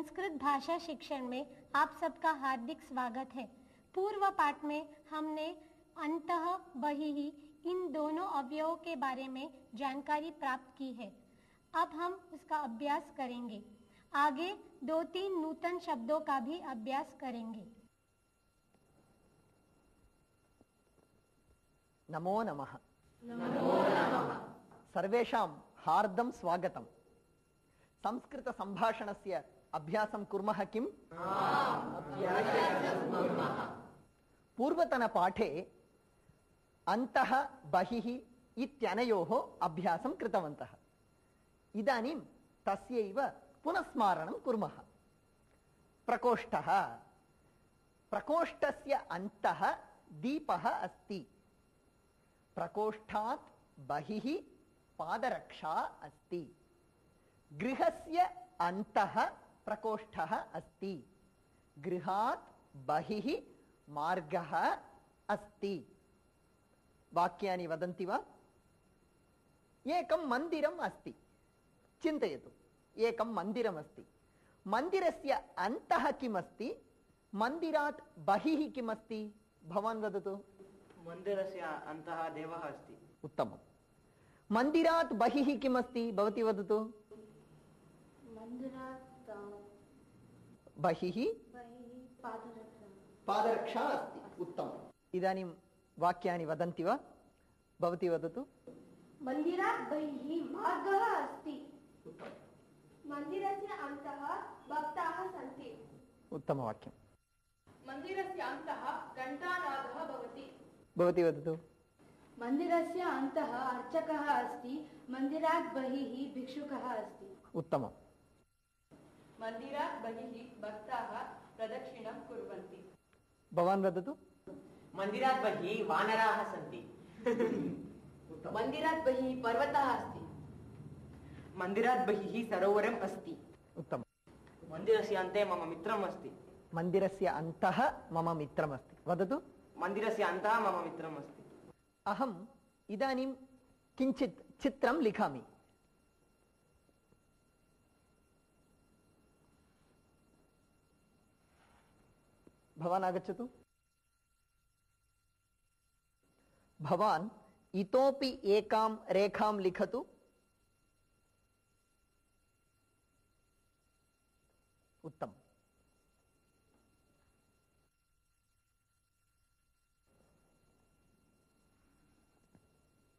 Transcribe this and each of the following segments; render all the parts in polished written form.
संस्कृत भाषा शिक्षण में आप सबका हार्दिक स्वागत है। पूर्व पाठ में हमने अंतः बहिः इन दोनों अवयवों के बारे में जानकारी प्राप्त की है। अब हम उसका अभ्यास करेंगे। आगे 2-3 नूतन शब्दों का भी अभ्यास करेंगे। नमो नमः। नमो नमः। सर्वेषां हार्दं स्वागतम्। संस्कृत संभाषणस्य अभ्यासं कुर्मः किम्? पूर्वतन पाठे अन्तः बहिः इत्यनयोः अभ्यासं कृतवन्तः। इदानीं तस्यैव पुनस्मारणं कुर्मः। प्रकोष्ठः, प्रकोष्ठस्य अन्तः दीपः अस्ति। प्रकोष्ठात् बहिः पादरक्षा अस्ति। गृहस्य अन्तः प्रकोष्ठः अस्ति। गृहात् बहिः मार्गः अस्ति। वाक्यानि वदन्ति वा? एकं मन्दिरम् अस्ति। चिन्तयतु, एकं मन्दिरम् अस्ति। मन्दिरस्य अन्तः किम् अस्ति? मन्दिरात् बहिः किम् अस्ति? भवान् वदतु। मन्दिरस्य अन्तः देवः अस्ति। उत्तमम्। मन्दिरात् बहिः किम् अस्ति? भवती वदतु। मन्दिरात् बहिः पादरक्षा अस्ति। उत्तमम्। इदानीं वाक्यानि वदन्ति वा? भवती वदतु। मन्दिरात् बहिः मार्गः अस्ति। मन्दिरस्य अन्तः भक्ताः सन्ति। उत्तमवाक्यम्। मन्दिरस्य अन्तः घण्टानादः भवति। भवती वदतु। मन्दिरस्य अन्तः अर्चकः अस्ति। मन्दिरात् बहिः भिक्षुकः अस्ति। उत्तमम्। मन्दिरात् बहिः भक्ताः प्रदक्षिणं कुर्वन्ति। भवान् वदतु। मन्दिरात् बहिः वानराः सन्ति। मन्दिरात् बहिः पर्वतः अस्ति। मन्दिरात् बहिः सरोवरम् अस्ति। उत्तमम्। मन्दिरस्य अन्ते मम मित्रम् अस्ति। मन्दिरस्य अन्तः मम मित्रम् अस्ति। वदतु। मन्दिरस्य अन्तः मम मित्रम् अस्ति। अहम् इदानीं किञ्चित् चित्रं लिखामि। भवान् आगच्छतु। भवान् इतोपि एकां रेखां लिखतु। उत्तमम्।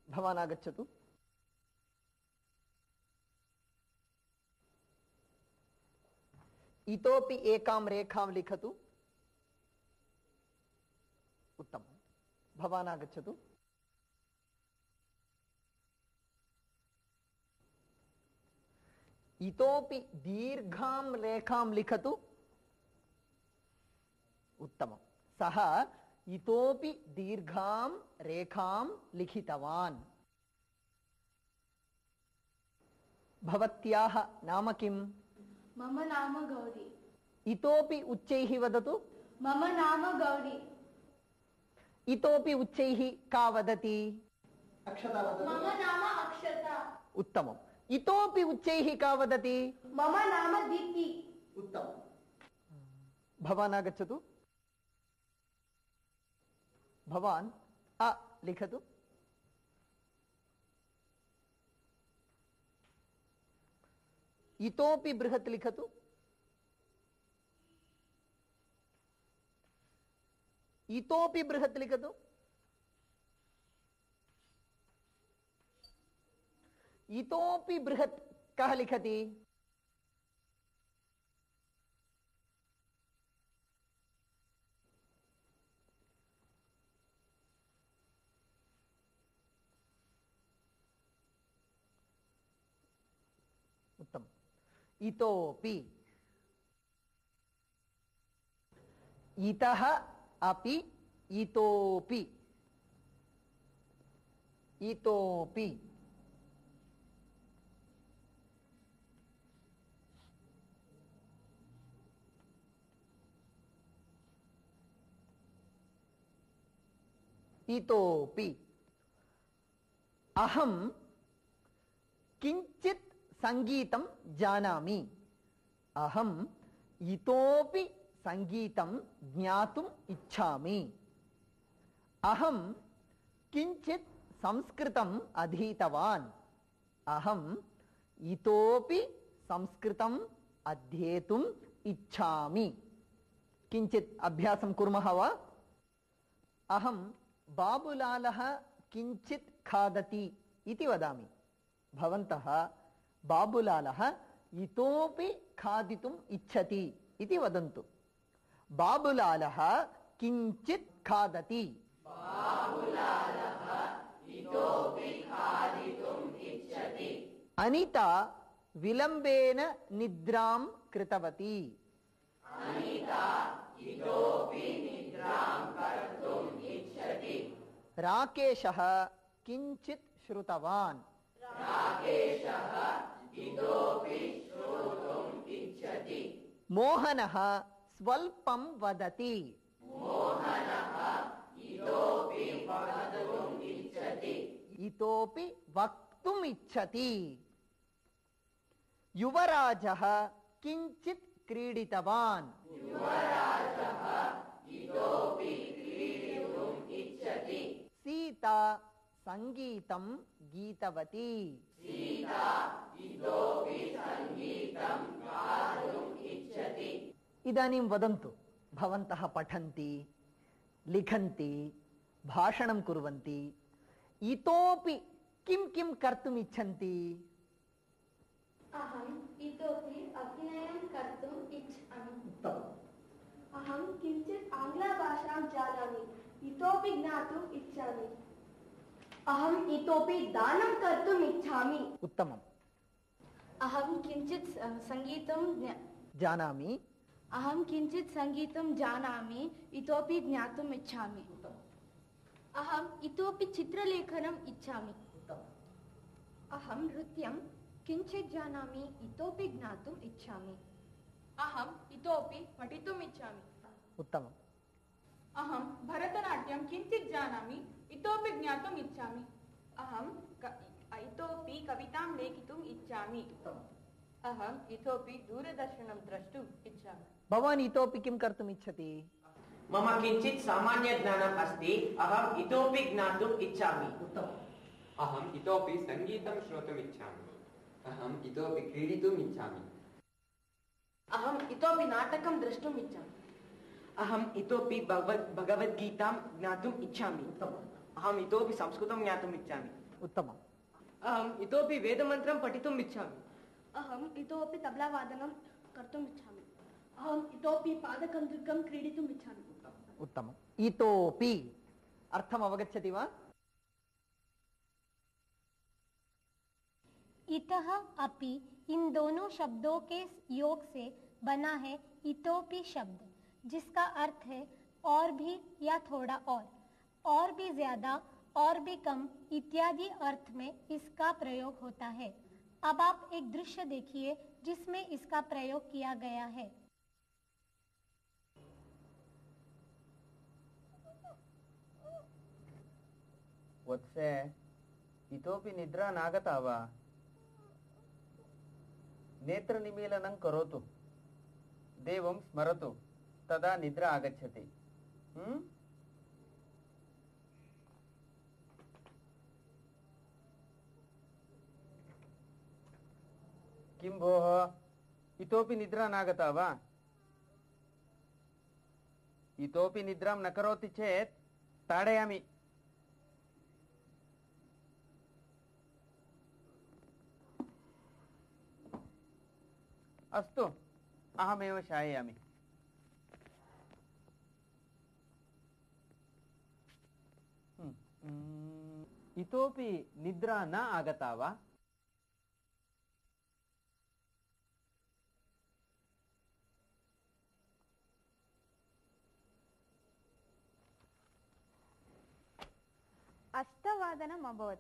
भवान् आगच्छतु। इतोपि एकां रेखां लिखतु। उत्तमम्। भवान् आगच्छतु। इतोपि दीर्घां रेखां लिखतु। उत्तमम्। सः इतोपि दीर्घां रेखां लिखितवान्। भवत्याः नाम किम्? मम नाम गौरी। इतोपि उच्चैः वदतु। मम नाम गौरी। इतोपि उच्चैः का वदति? अक्षता वदतु। मम नाम अक्षता। उत्तमम्। इतोपि उच्चैः का वदति? मम नाम दीप्ति। उत्तमम्। भवान् आगच्छतु। भवान् अ लिखतु। इतोपि बृहत् लिखतु। इतोपि बृहत् लिखतु। इतोपि बृहत् कः लिखति? उत्तम। इतोपि, इतः अपि, इतोपि, इतोपि, इतोपि। अहं किञ्चित् संगीतं जानामि। अहं इतोपि सङ्गीतं ज्ञातुम् इच्छामि। अहं किञ्चित् संस्कृतम् अधीतवान्। अहम् इतोपि संस्कृतम् अध्येतुम् इच्छामि। किञ्चित् अभ्यासं कुर्मः वा? अहं बाबुलालः किञ्चित् खादति इति वदामि। भवन्तः बाबुलालः इतोपि खादितुम् इच्छति इति वदन्तु। बाबुलालः किञ्चित् खादति। अनिता विलम्बेन निद्रां कृतवती। राकेशः किञ्चित् श्रुतवान्। मोहनः स्वल्पं वदति। इतोपि वक्तुम् इच्छति। युवराजः किञ्चित् क्रीडितवान्। सीता सङ्गीतं गीतवती। इदानीं वदन्तु, भवन्तः पठन्ति, लिखन्ति, भाषणं कुर्वन्ति, इतोपि किं किं कर्तुम् इच्छन्ति? अहम् इतोपि अभिनयं कर्तुम् इच्छामि। अहं किञ्चित् आङ्ग्लभाषां जानामि, इतोपि ज्ञातुम् इच्छामि। अहम् इतोपि दानं कर्तुम् इच्छामि। उत्तमम्। अहं किञ्चित् सङ्गीतं जानामि। अहं किञ्चित् सङ्गीतं जानामि, इतोपि ज्ञातुम् इच्छामि। अहम् इतोपि चित्रलेखनम् इच्छामि। अहं नृत्यं किञ्चित् जानामि, इतोपि ज्ञातुम् इच्छामि। अहम् इतोपि पठितुम् इच्छामि। उत्तमम्। अहं भरतनाट्यं किञ्चित् जानामि, इतोपि ज्ञातुम् इच्छामि। अहम् इतोपि कवितां लेखितुम् इच्छामि। अहम् इतोपि दूरदर्शनं द्रष्टुम् इच्छामि। भवान् इतोपि किं कर्तुम् इच्छति? मम किञ्चित् सामान्यज्ञानम् अस्ति। अहम् इतोपि ज्ञातुम् इच्छामि। अहम् इतोपि सङ्गीतं श्रोतुम् इच्छामि। अहम् इतोपि क्रीडितुम् इच्छामि। अहम् इतोपि नाटकं द्रष्टुम् इच्छामि। अहम् इतोपि भगवद्गीतां ज्ञातुम् इच्छामि। अहम् इतोपि संस्कृतं ज्ञातुम् इच्छामि। उत्तमम्। अहम् इतोपि वेदमन्त्रं पठितुम् इच्छामि। अहम् इतोपि तबलावादनं कर्तुम् इच्छामि। अहम् इतोपि पादकन्दुकं क्रीडितुम् इच्छामि। उत्तमम्। इतोपि अर्थम् अवगच्छति वा? इतः अपि इन दोनों शब्दों के योग से बना है इतोपि शब्द, जिसका अर्थ है और भी या थोड़ा और भी ज्यादा, और भी कम इत्यादि अर्थ में इसका प्रयोग होता है। अब आप एक दृश्य देखिए जिसमें इसका प्रयोग किया गया है। वत्से, इतोपि निद्रा नागता वा? नेत्रनिमीलनं करोतु, देवं स्मरतु, तदा निद्रा आगच्छति। किं भोः, इतोपि निद्रा नागता वा? इतोपि निद्रां न करोति चेत् ताडयामि। अस्तु, अहमेव शाययामि। इतोपि निद्रा न आगता वा? अष्टवादनम् अभवत्।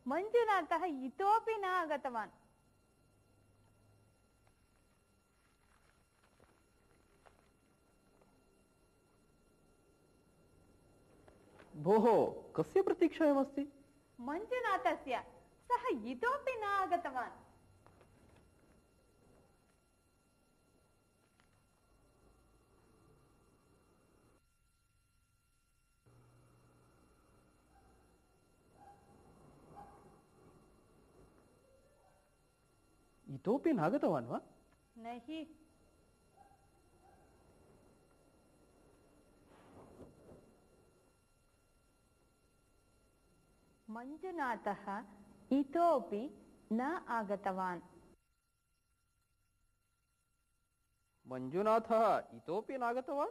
मञ्जुनाथः इतोपि न आगतवान्। भोः, कस्य प्रतीक्षायामस्ति? मञ्जुनाथस्य। सः इतोपि न आगतवान्। इतोपि नागतवान् वा? नहि। मञ्जुनाथः इतोपि न आगतवान्। मञ्जुनाथः इतोपि नागतवान्?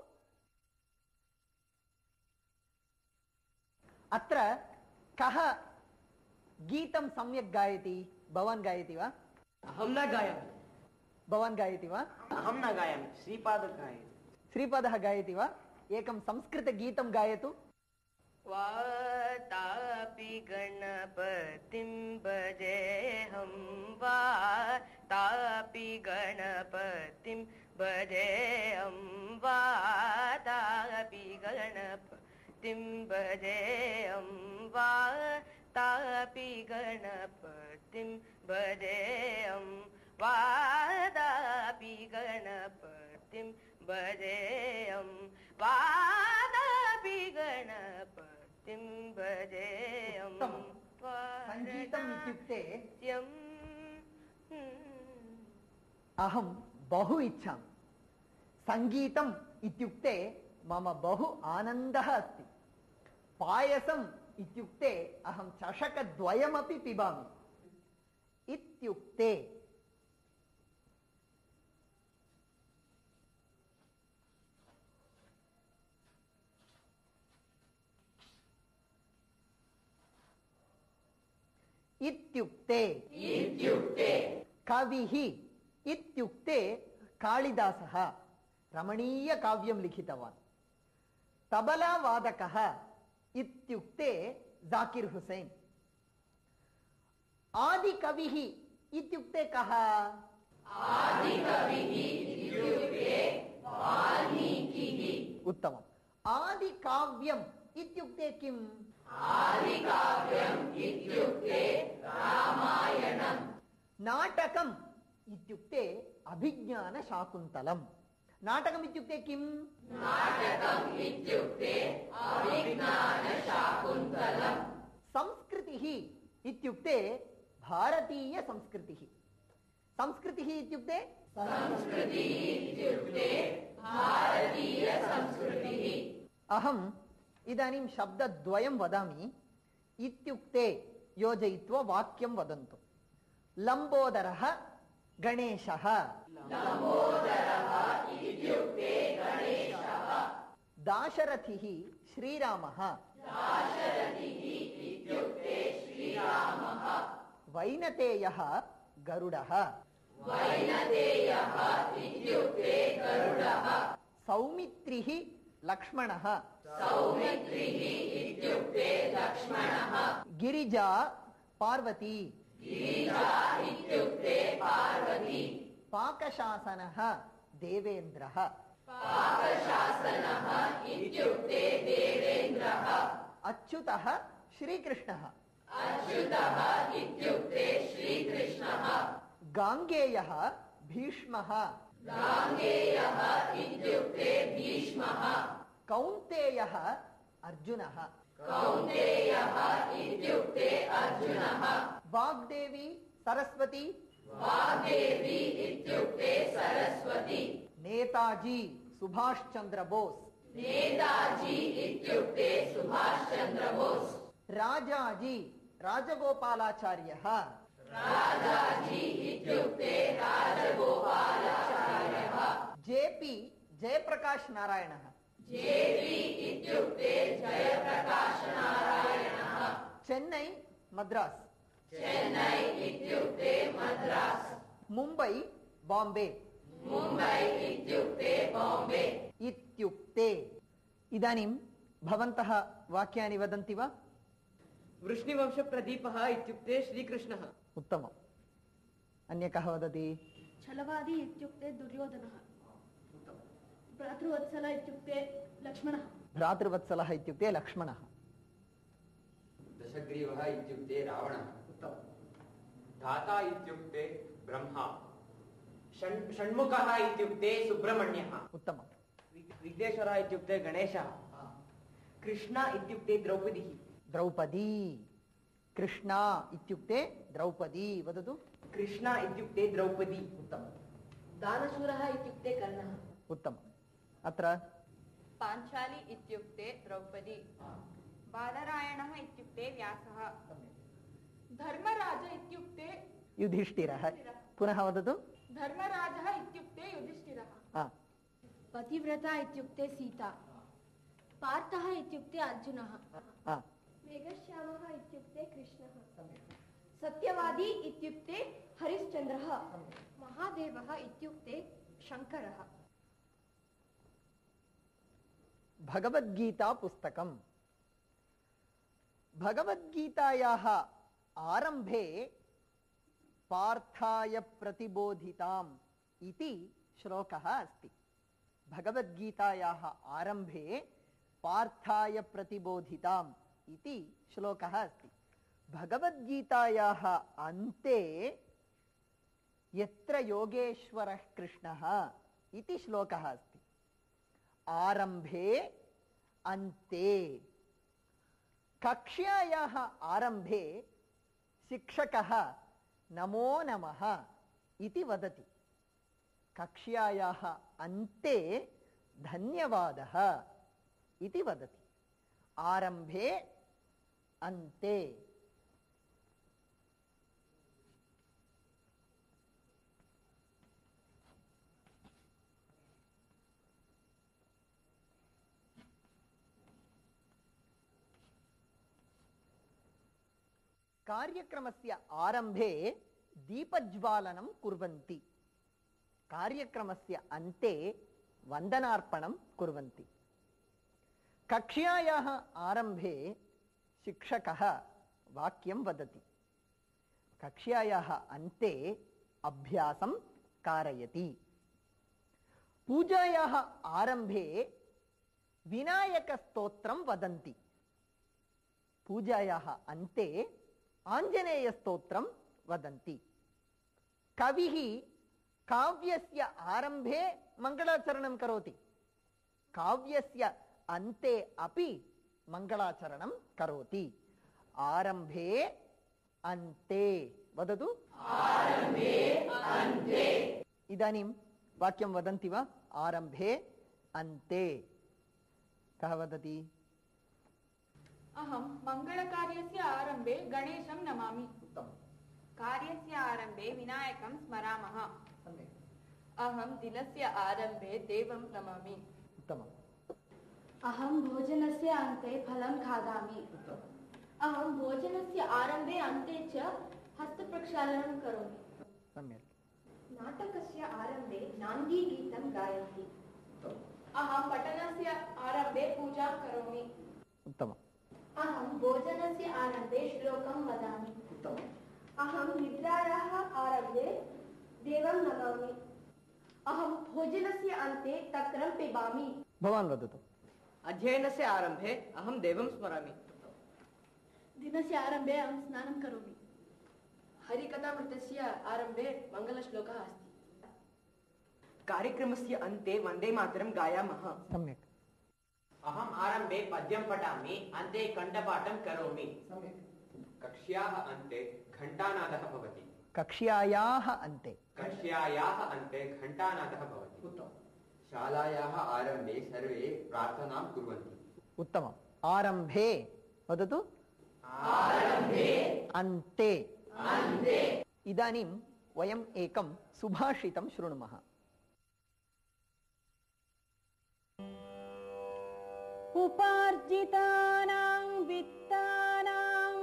अत्र कः गीतं सम्यक् गायति? भवान् गायति वा? अहं न गायामि। भवान् गायति वा? अहं न गायामि, श्रीपादः गायति। श्रीपादः गायति वा? एकं संस्कृतगीतं गायतु। वातापि गणपतिं भजेऽहं वातापि गणपतिं भजेऽहं वातापि गणपतिं भजेऽहं वातापि गणपतिं भजेऽहं वातापि गणपतिं भजेऽहं वातापि गणपतिं भजेऽहं। सङ्गीतम् इत्युक्ते अहं बहु इच्छामि। सङ्गीतम् इत्युक्ते मम बहु आनन्दः अस्ति। पायसम् इत्युक्ते अहं चषकद्वयमपि पिबामि। इत्युक्ते इत्युक्ते कविः इत्युक्ते कालिदासः रमणीयकाव्यं लिखितवान्। तबलावादकः इत्युक्ते जाकिर हुसैन। आदिकविः इत्युक्ते कः? उत्तमम्। आदिकाव्यम् इत्युक्ते किम्? नाटकम् इत्युक्ते अभिज्ञानशाकुन्तलम्। नाटकम् इत्युक्ते किम्? संस्कृतिः इत्युक्ते भारतीयसंस्कृतिः। संस्कृतिः इत्युक्ते अहम् इदानीं शब्दद्वयं वदामि। इत्युक्ते योजयित्वा वाक्यं वदन्तु। लम्बोदरः गणेशः। दाशरथिः श्रीरामः। वैनतेयः गरुडः। सौमित्रिः लक्ष्मणः। गिरिजा पार्वती। पाकशासनः देवेन्द्रः। अच्युतः श्रीकृष्णः। गाङ्गेयः भीष्मः। कौन्तेयः अर्जुनः। वाग्देवी सरस्वती। नेताजी सुभाष चंद्र बोस। राजाजी राजगोपालाचार्यः। जेपी जयप्रकाश नारायणः। चेन्नई मद्रास। मुंबई बॉम्बे। इत्युक्ते इदानीं भवन्तः वाक्यानि वदन्ति वा? वृष्णिवंशप्रदीपः इत्युक्ते श्रीकृष्णः। उत्तमम्। अन्य कः वदति? छलवादी इत्युक्ते दुर्योधनः। भ्रातृवत्सलः इत्युक्ते लक्ष्मणः। भ्रातृवत्सलः इत्युक्ते लक्ष्मणः। दशग्रीवः इत्युक्ते रावणः। धाता इत्युक्ते ब्रह्मा। षण्मुखः इत्युक्ते सुब्रह्मण्यः। उत्तमम्। विघ्नेश्वरः इत्युक्ते गणेशः। कृष्ण इत्युक्ते द्रौपदी। द्रौपदी। कृष्णा इत्युक्ते द्रौपदी वदतु कृष्णा इत्युक्ते द्रौपदी उत्तमं दानशूरः इत्युक्ते कर्णः उत्तमम् अत्र पाञ्चाली इत्युक्ते द्रौपदी बादरायणः इत्युक्ते व्यासः धर्मराज इत्युक्ते युधिष्ठिरः पुनः वदतु धर्मराजः इत्युक्ते युधिष्ठिरः पतिव्रता इत्युक्ते सीता पार्थः इत्युक्ते अर्जुनः मेघश्यामः इत्युक्ते कृष्णः सत्यवादी इत्युक्ते हरिश्चन्द्रः महादेवः इत्युक्ते शङ्करः भगवद्गीता पुस्तकम् भगवद्गीतायाः आरम्भे पार्थाय प्रतिबोधिताम् इति श्लोकः अस्ति भगवद्गीतायाः आरम्भे पार्थाय प्रतिबोधिताम् इति श्लोकः अस्ति भगवद्गीतायाः अन्ते यत्र योगेश्वरः कृष्णः इति श्लोकः अस्ति आरम्भे अन्ते कक्ष्यायाः आरम्भे शिक्षकः नमो नमः इति वदति कक्ष्यायाः अन्ते धन्यवादः इति वदति आरम्भे अन्ते कार्यक्रमस्य आरम्भे दीपज्वालनं कुर्वन्ति कार्यक्रमस्य अन्ते वन्दनार्पणं कुर्वन्ति कक्ष्यायाः आरम्भे शिक्षकः वाक्यं वदति कक्ष्यायाः अन्ते अभ्यासं कारयति पूजायाः आरम्भे विनायकस्तोत्रं वदन्ति पूजायाः अन्ते आञ्जनेयस्तोत्रं वदन्ति कविः काव्यस्य आरम्भे मङ्गलाचरणं करोति काव्यस्य अन्ते अपि मङ्गलाचरणं करोति आरम्भे अन्ते वदतु आरम्भे अन्ते इदानीं वाक्यं वदन्ति वा आरम्भे अन्ते कः वदति अहं मङ्गलकार्यस्य आरम्भे गणेशं नमामि कार्यस्य आरम्भे विनायकं स्मरामः अहं दिनस्य आरम्भे देवं नमामि उत्तमम् अहं भोजनस्य अन्ते फलं खादामि अहं भोजनस्य आरम्भे अन्ते च हस्तप्रक्षालनं करोमि सम्यक् नाटकस्य आरम्भे नान्दीगीतं गायन्ति अहं पठनस्य आरम्भे पूजां करोमि उत्तमम् अहं भोजनस्य आरम्भे श्लोकं वदामि अहं निद्रायाः आरम्भे देवं नमामि अहं भोजनस्य अन्ते तक्रं पिबामि भवान् वदतु अध्ययनस्य आरम्भे अहं देवं स्मरामि दिनस्य आरम्भे अहं स्नानं करोमि हरिकथामृतस्य आरम्भे मङ्गलश्लोकः अस्ति कार्यक्रमस्य अन्ते वन्दे मातरं गायामः सम्यक् अहम् आरम्भे पद्यं पठामि अन्ते कण्ठपाठं करोमि कक्ष्याः अन्ते घण्टानादः भवति कक्ष्यायाः अन्ते घण्टानादः भवति शालायाः आरम्भे सर्वे प्रार्थनां कुर्वन्ति उत्तमम् आरम्भे वदतु अन्ते इदानीं वयम् एकं सुभाषितं शृणुमः उपार्जितानां वित्तानां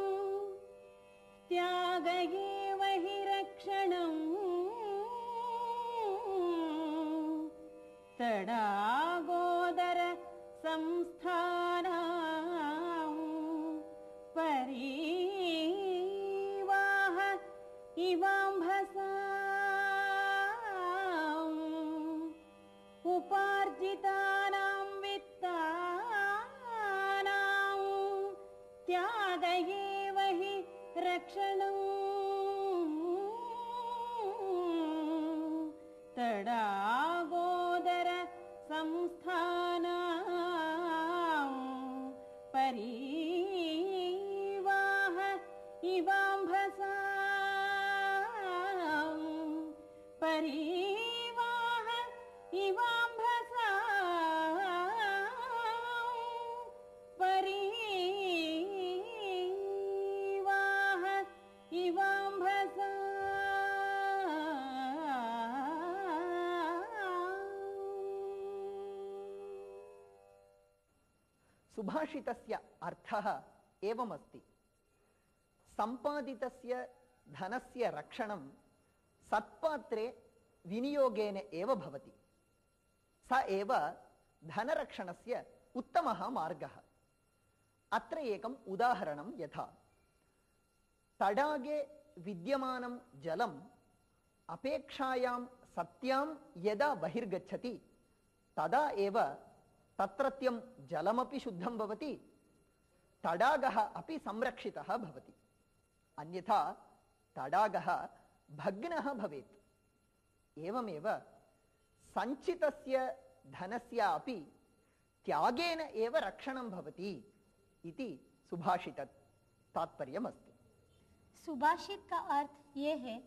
त्याग एव हि रक्षणम् तडागोदर संस्थानां परीवाह इवाम्भसाम् उपार्जितानां वित्तानां त्याग एव हि रक्षणम् तडागोदर संस्थानां परीवाह सुभाषितस्य अर्थः एवमस्ति। सम्पादितस्य धनस्य रक्षणं सत्पात्रे विनियोगेन एव भवति। स एव धनरक्षणस्य उत्तमः मार्गः। अत्र एकम् उदाहरणं यथा तडागे विद्यमानं जलम् अपेक्षायां सत्यां यदा बहिर्गच्छति तदा एव तत्रत्यं जलमपि शुद्धं भवति, तडागः अपि संरक्षितः भवति। अन्यथा तडागः भग्नः भवेत्। एवमेव सञ्चितस्य धनस्य अपि त्यागेन एव रक्षणं भवति इति सुभाषितत् तात्पर्यमस्ति। सुभाषित का अर्थ ये है,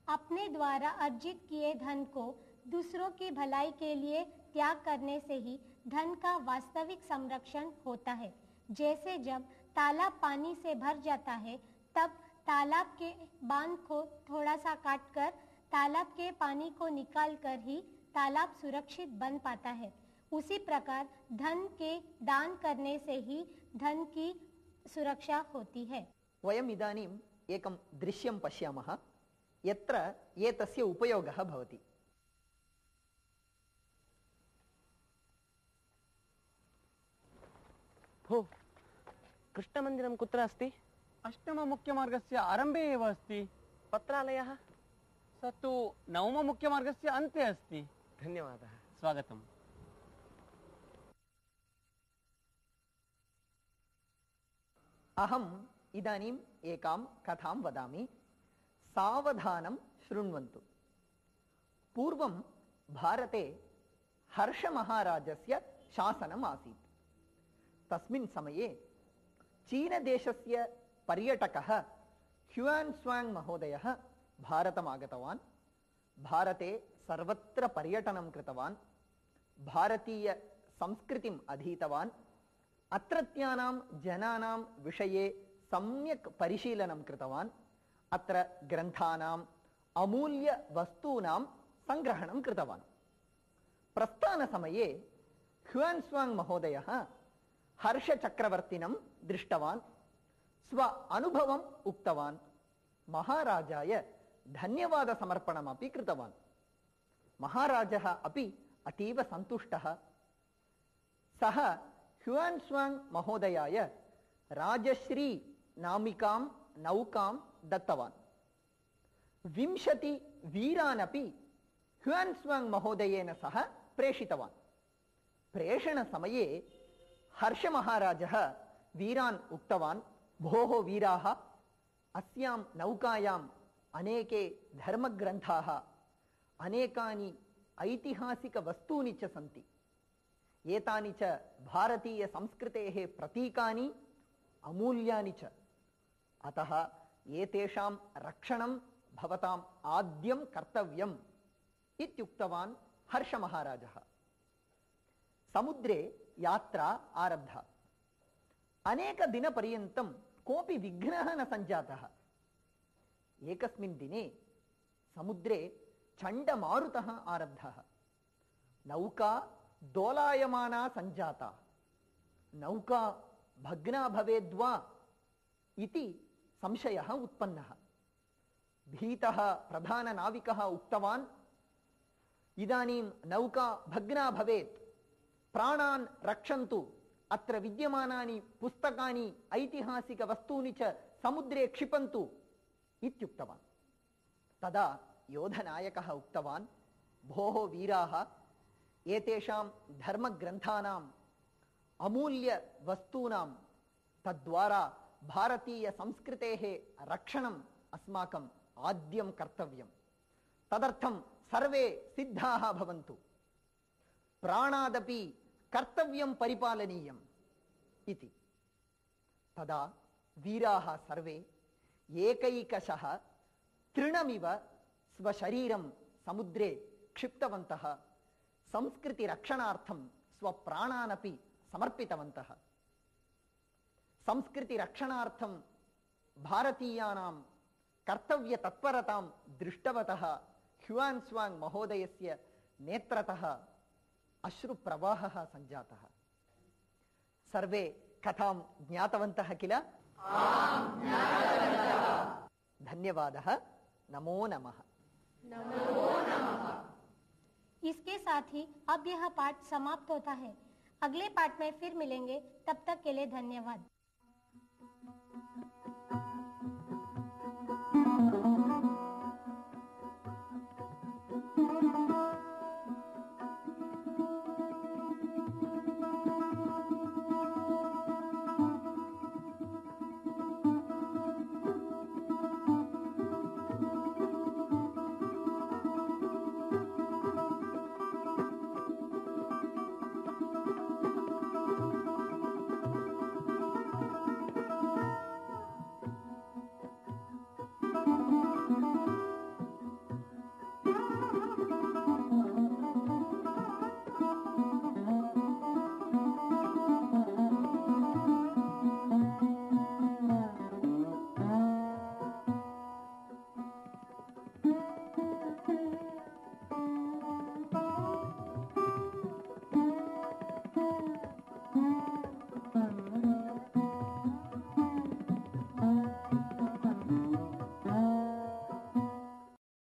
अपने द्वारा अर्जित किए धन को दूसरों की भलाई के लिए त्याग करने से ही धन का वास्तविक संरक्षण होता है। जैसे जब तालाब पानी से भर जाता है तब तालाब के बांध को थोड़ा सा काटकर तालाब के पानी को निकालकर ही तालाब सुरक्षित बन पाता है। उसी प्रकार धन के दान करने से ही धन की सुरक्षा होती है। वयम् इदानीम् एकं दृश्यं पश्यामः यत्र एतस्य उपयोगः भवति। भो, कृष्णमन्दिरं कुत्र अस्ति? अष्टममुख्यमार्गस्य आरम्भे एव अस्ति। पत्रालयः? स तु नवममुख्यमार्गस्य अन्ते अस्ति। धन्यवादः। स्वागतम्। अहम् इदानीम् एकां कथां वदामि। सावधानं शृण्वन्तु। पूर्वं भारते हर्षमहाराजस्य शासनम् आसीत्। तस्मिन् समये चीनदेशस्य पर्यटकः ह्युआन् स्वाङ्ग् महोदयः भारतम् आगतवान्। भारते सर्वत्र पर्यटनं कृतवान्। भारतीय संस्कृतिम् अधीतवान्। अत्रत्यानां जनानां विषये सम्यक् परिशीलनं कृतवान्। अत्र ग्रन्थानाम् अमूल्यवस्तूनां सङ्ग्रहणं कृतवान्। प्रस्थानसमये ह्युआन् स्वाङ्ग् महोदयः हर्षचक्रवर्तिनं दृष्टवान्। स्व अनुभवम् उक्तवान्। महाराजाय धन्यवादसमर्पणमपि कृतवान्। महाराजः अपि अतीव सन्तुष्टः। सः ह्युआन् स्वाङ्ग् महोदयाय राजश्री नामिकां नौकां दत्तवान्। 20 वीरानपि ह्युआन् स्वाङ्ग् महोदयेन सह प्रेषितवान्। प्रेषणसमये हर्षमहाराजः वीरान् उक्तवान्, भोः वीराः, अस्यां नौकायाम् अनेके धर्मग्रन्थाः, अनेकानि ऐतिहासिकवस्तूनि च सन्ति। एतानि च भारतीयसंस्कृतेः प्रतीकानि, अमूल्यानि च। अतः एतेषां रक्षणं भवताम् आद्यं कर्तव्यम् इत्युक्तवान् हर्षमहाराजः। समुद्रे यात्रा आरब्धा। अनेकदिनपर्यन्तं कोऽपि विघ्नः न सञ्जातः। एकस्मिन् दिने समुद्रे चण्डमारुतः आरब्धः। नौका दोलायमाना सञ्जाता। नौका भग्ना भवेद्वा इति संशयः उत्पन्नः। भीतः प्रधाननाविकः उक्तवान्, इदानीं नौका भग्ना भवेत्, प्राणान् रक्षन्तु, अत्र विद्यमानानि पुस्तकानि, ऐतिहासिकवस्तूनि च समुद्रे क्षिपन्तु इत्युक्तवान्। तदा योधनायकः उक्तवान्, भोः वीराः, एतेषां धर्मग्रन्थानाम्, अमूल्यवस्तूनां, तद्वारा भारतीयसंस्कृतेः रक्षणम् अस्माकम् आद्यं कर्तव्यम्। तदर्थं सर्वे सिद्धाः भवन्तु। प्राणादपि कर्तव्यं परिपालनीयम् इति। तदा वीराः सर्वे एकैकशः तृणमिव स्वशरीरं समुद्रे क्षिप्तवन्तः। संस्कृतिरक्षणार्थं स्वप्राणानपि समर्पितवन्तः। संस्कृतिरक्षणार्थं भारतीयानां कर्तव्यतत्परतां दृष्टवतः ह्युआन् स्वाङ्ग् महोदयस्य नेत्रतः अश्रुप्रवाहः सञ्जातः। सर्वे कथां ज्ञातवन्तः किल? धन्यवादः। नमो नमः। इसके साथ ही अब यह पाठ समाप्त होता है। अगले पाठ में फिर मिलेंगे, तब तक के लिए धन्यवाद।